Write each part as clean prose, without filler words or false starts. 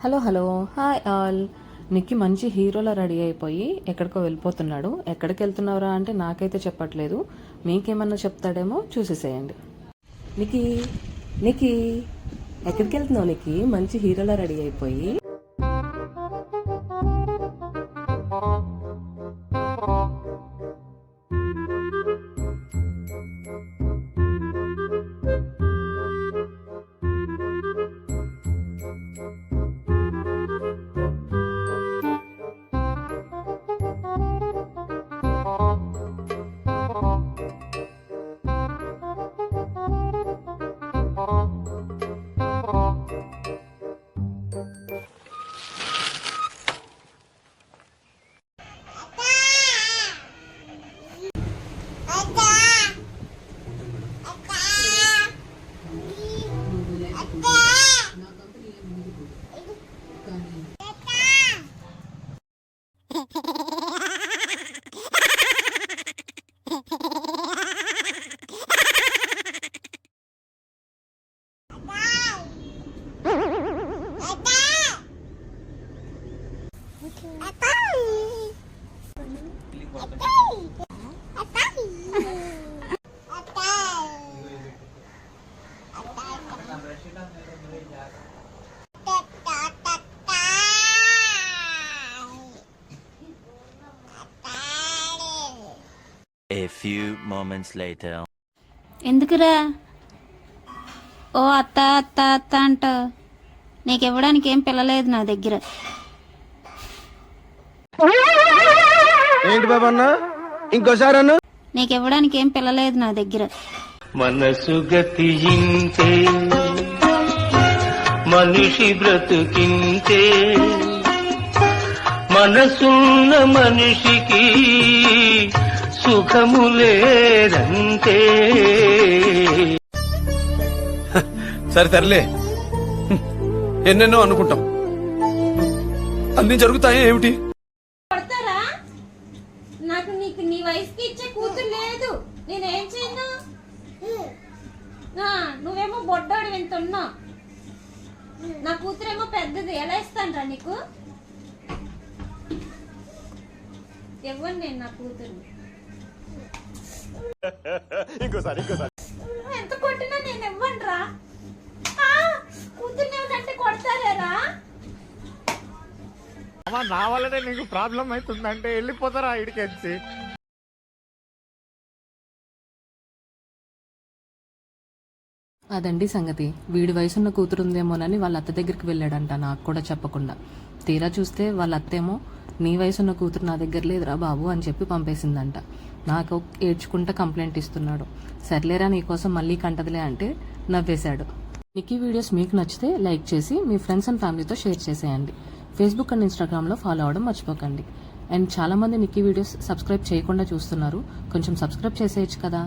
Hello hello hi all. నిక్కి మంచి హీరోలా రెడీ అయిపోయి ఎక్కడికో వెళ్ళిపోతున్నాడు. ఎక్కడికి వెళ్తున్నావురా అంటే నాకైతే చెప్పట్లేదు, మీకేమన్నా చెప్తాడేమో చూసేసేయండి. నిక్కి నిక్కి ఎక్కడికి వెళ్తున్నావు? నిక్కి మంచి హీరోలా రెడీ అయిపోయి. A few moments later. ఎందుకురా ఓ అత్త అత్త అత్త అంట? నీకు ఇవ్వడానికి ఏం పిల్లలేదు నా దగ్గర. ఏంటి బాబా అన్న, ఇంకోసారి అన్న. నీకు ఇవ్వడానికి ఏం పిల్లలేదు నా దగ్గర. మనసు గతింతే మనిషి బ్రతుకింతే, మనసున్న మనిషికి సుఖము లేదంతే. సరే తరలే, ఎన్నెన్నో అనుకుంటాం, అన్ని జరుగుతాయి ఏమిటి? కొడతారా? నాకు నీకు నీ వయసుకి ఇచ్చే కూతురు లేదు, నేనేం చేయను? నువ్వేమో బొడ్డోడు వింటున్నా, నా కూతురేమో పెద్దది, ఎలా ఇస్తాను రా నీకు? ఇవ్వను నేను నా కూతురు. ఎంత కొట్టినా నేను ఇవ్వను రా. కూతుర్ని ఏమిటంటే కొడతారా? నా వల్లనే నీకు ప్రాబ్లం అవుతుందంటే వెళ్ళిపోతారా ఇడికెచ్చి? అదండి సంగతి. వీడి వయసున్న కూతురుందేమోనని వాళ్ళ అత్త దగ్గరికి వెళ్ళాడంట, నాకు కూడా చెప్పకుండా. తీరా చూస్తే వాళ్ళ అత్తేమో నీ వయసున్న కూతురు నా దగ్గర లేదురా బాబు అని చెప్పి పంపేసిందంట. నాకు ఏడ్చుకుంటా కంప్లైంట్ ఇస్తున్నాడు. సర్లేరా నీకోసం మళ్ళీ కంటదిలే అంటే నవ్వేశాడు. నిక్కీ వీడియోస్ మీకు నచ్చితే లైక్ చేసి మీ ఫ్రెండ్స్ అండ్ ఫ్యామిలీతో షేర్ చేసేయండి. ఫేస్బుక్ అండ్ ఇన్స్టాగ్రామ్లో ఫాలో అవ్వడం మర్చిపోకండి. అండ్ చాలామంది నిక్కీ వీడియోస్ సబ్స్క్రైబ్ చేయకుండా చూస్తున్నారు, కొంచెం సబ్స్క్రైబ్ చేసేయచ్చు కదా.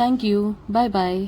Thank you, bye bye.